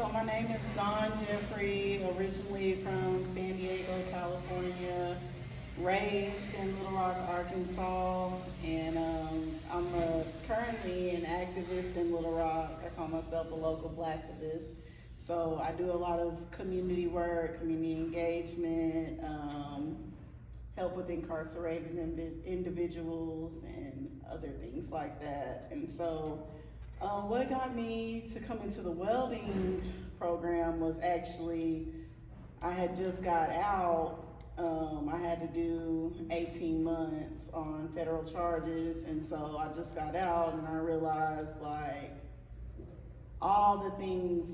So my name is Jeffery, originally from San Diego, California, raised in Little Rock, Arkansas, and currently an activist in Little Rock. I call myself a local Blacktivist. So I do a lot of community work, community engagement, help with incarcerated individuals and other things like that. And so what got me to come into the welding program was actually, I had just got out. I had to do 18 months on federal charges, and so I just got out and I realized like all the things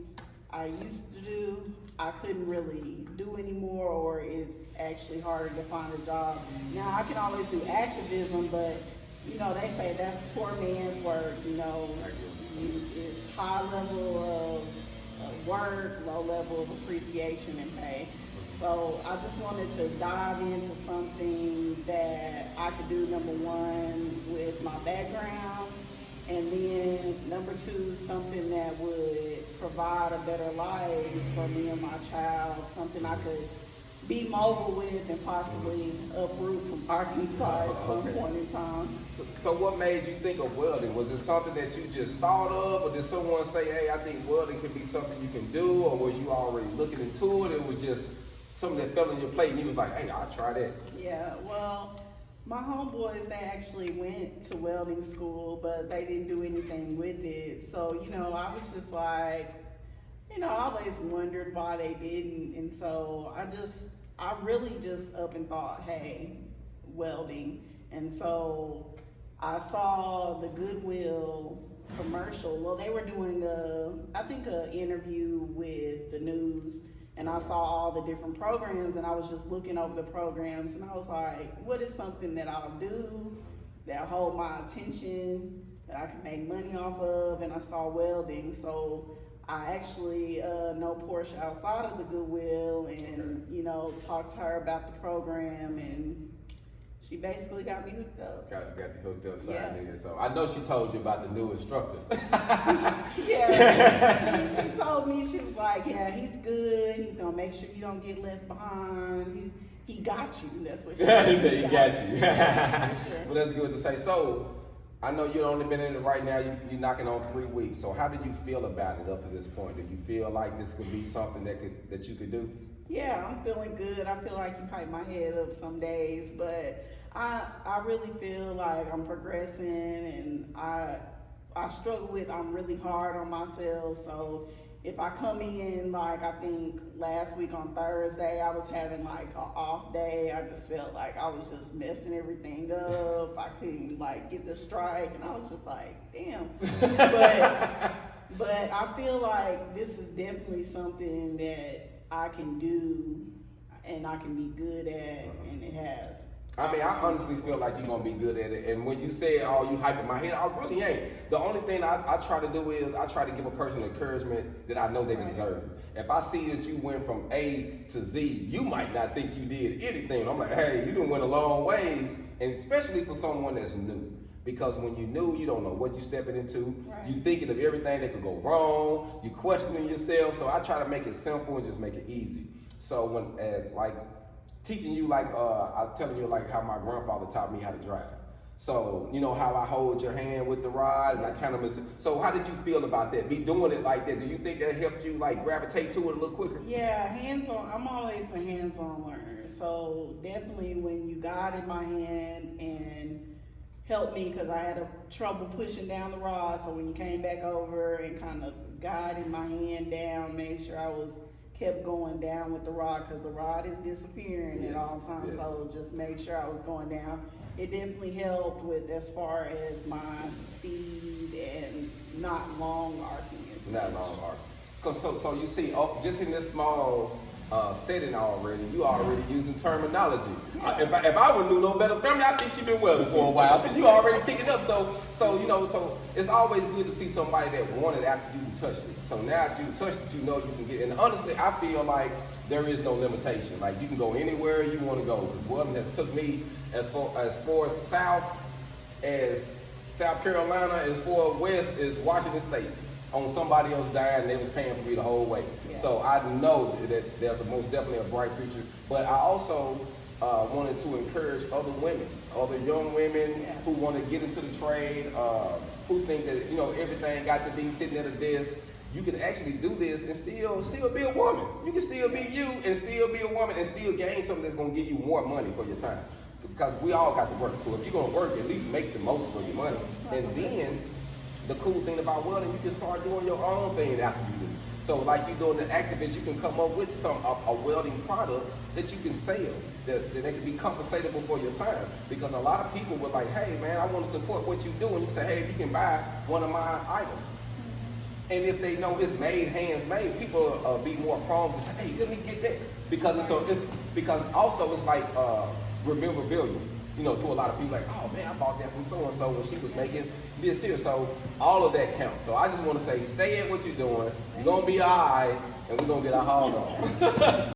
I used to do, I couldn't really do anymore, or it's actually harder to find a job. Now I can always do activism, but you know, they say that's poor man's work, you know. It's high level of work, low level of appreciation and pay. So I just wanted to dive into something that I could do, number one, with my background, and then number two, something that would provide a better life for me and my child, something I could be mobile with and possibly uproot from Arkansas at some point in time. So what made you think of welding? Was it something that you just thought of, or did someone say, hey, I think welding could be something you can do, or was you already looking into it? It was just something that fell on your plate and you was like, hey, I'll try that. Yeah, well, my homeboys, they actually went to welding school, but they didn't do anything with it. So, you know, I was just like, you know, I always wondered why they didn't. And so I really just up and thought, hey, welding. And so I saw the Goodwill commercial. Well, they were doing an interview with the news, and I saw all the different programs, and I was just looking over the programs, and I was like, what is something that I'll do that'll hold my attention, that I can make money off of? And I saw welding. So I actually know Portia outside of the Goodwill, and you know, talked to her about the program, and she basically got me hooked up. Got you hooked up there. So I know she told you about the new instructor. Yeah, she told me, she was like, yeah, he's good. He's gonna make sure you don't get left behind. He got you. That's what she said. He said he got you. Yeah, for sure. Well, that's good to say. So I know you've only been in it right now. You're knocking on 3 weeks. So how did you feel about it up to this point? Do you feel like this could be something that you could do? Yeah, I'm feeling good. I feel like you pipe my head up some days, but I really feel like I'm progressing, and I struggle with, I'm really hard on myself. So if I come in, like I think last week on Thursday, I was having like an off day. I just felt like I was just messing everything up. I couldn't like get the strike, and I was just like, damn. But I feel like this is definitely something that I can do and I can be good at, and it has. I mean, I honestly feel like you're going to be good at it. And when you say, oh, you hyping my head, I really ain't. The only thing I try to do is I try to give a person encouragement that I know they deserve. If I see that you went from A to Z, you might not think you did anything. I'm like, hey, you done went a long ways, and especially for someone that's new. Because when you're new, you don't know what you're stepping into. Right. You're thinking of everything that could go wrong. You're questioning yourself. So I try to make it simple and just make it easy. So teaching you I'm telling you like how my grandfather taught me how to drive. So you know how I hold your hand with the rod and I kind of so how did you feel about that? Be doing it like that? Do you think that helped you like gravitate to it a little quicker? Yeah, hands-on. I'm always a hands-on learner. So definitely when you guided my hand and helped me, because I had trouble pushing down the rod. So when you came back over and kind of guided my hand down, made sure I kept going down with the rod, because the rod is disappearing at all times. Yes. So just made sure I was going down. It definitely helped with as far as my speed and not long arcing. Not long arc. So you see, just in this small setting already, you already using terminology. Yeah. If I would knew no better family, I think she been welding for a while. So you already pick it up. So you know, so it's always good to see somebody that wanted after you touched it. So now that you touched it, you know you can get. And honestly, I feel like there is no limitation. Like you can go anywhere you want to go. Because welding has took me as far south as South Carolina, as far west as Washington State. on somebody else dying, and they was paying for me the whole way. Yeah. So I know that there's most definitely a bright future. But I also wanted to encourage other women, other young women Yeah. who want to get into the trade, who think that everything got to be sitting at a desk. You can actually do this and still be a woman. You can still be you and still be a woman and still gain something that's gonna give you more money for your time. Because we all got to work. So if you're gonna work, at least make the most for your money. And then the cool thing about welding, you can start doing your own thing after you do. So like you doing the activist, you can come up with a welding product that you can sell, that they can be compensatable for your time. Because a lot of people were like, hey man, I want to support what you do, and you say, hey, you can buy one of my items. And if they know it's made, hands made, people be more prone to say, hey, let me get that. Because because also it's like memorabilia. To a lot of people, like, oh man, I bought that from so and so when she was making this here. So all of that counts. So I just want to say, stay at what you're doing. You're gonna be alright, and we're gonna get our haul on.